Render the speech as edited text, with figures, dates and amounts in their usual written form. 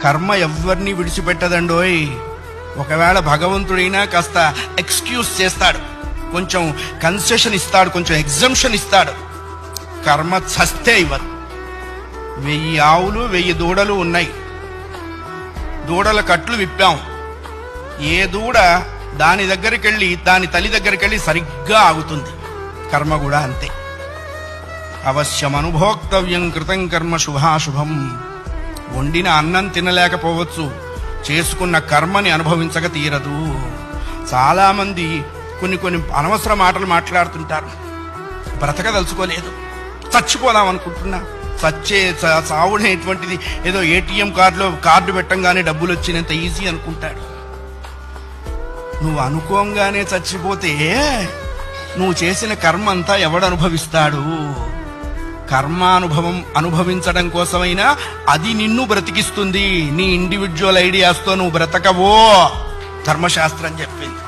కర్మ ఎవరిని విడిచిపెట్టదండోయ్. ఒకవేళ భగవంతుడైనా కాస్త ఎక్స్క్యూజ్ చేస్తాడు, కొంచెం కన్సెషన్ ఇస్తాడు, కొంచెం ఎగ్జంప్షన్ ఇస్తాడు. కర్మ చస్తే ఇవ్వదు. 1000 ఆవులు 1000 దూడలు ఉన్నాయి. దూడల కట్లు విప్పాం. ఏ దూడ దాని దగ్గరికి వెళ్ళి దాని తల్లి దగ్గరికి వెళ్ళి సరిగ్గా ఆగుతుంది. కర్మ కూడా అంతే. అవశ్యం అనుభోక్తవ్యం కృతం కర్మ శుభాశుభం. వండిన అన్నం తినలేకపోవచ్చు, చేసుకున్న కర్మని అనుభవించక తీరదు. చాలా మంది కొన్ని అనవసర మాటలు మాట్లాడుతుంటారు. బ్రతకదలుచుకోలేదు, చచ్చిపోదాం అనుకుంటున్నా. చావునేటువంటిది ఏదో ఏటీఎం కార్డు పెట్టంగానే డబ్బులు వచ్చినంత ఈజీ అనుకుంటాడు. నువ్వు అనుకోంగానే చచ్చిపోతే నువ్వు చేసిన కర్మ అంతా ఎవడు అనుభవిస్తాడు? కర్మానుభవం అనుభవించడం కోసమైనా అది నిన్ను బ్రతికిస్తుంది. నీ ఇండివిడ్యువల్ ఐడియాస్తో నువ్వు బ్రతకవో ధర్మశాస్త్రం చెప్పింది.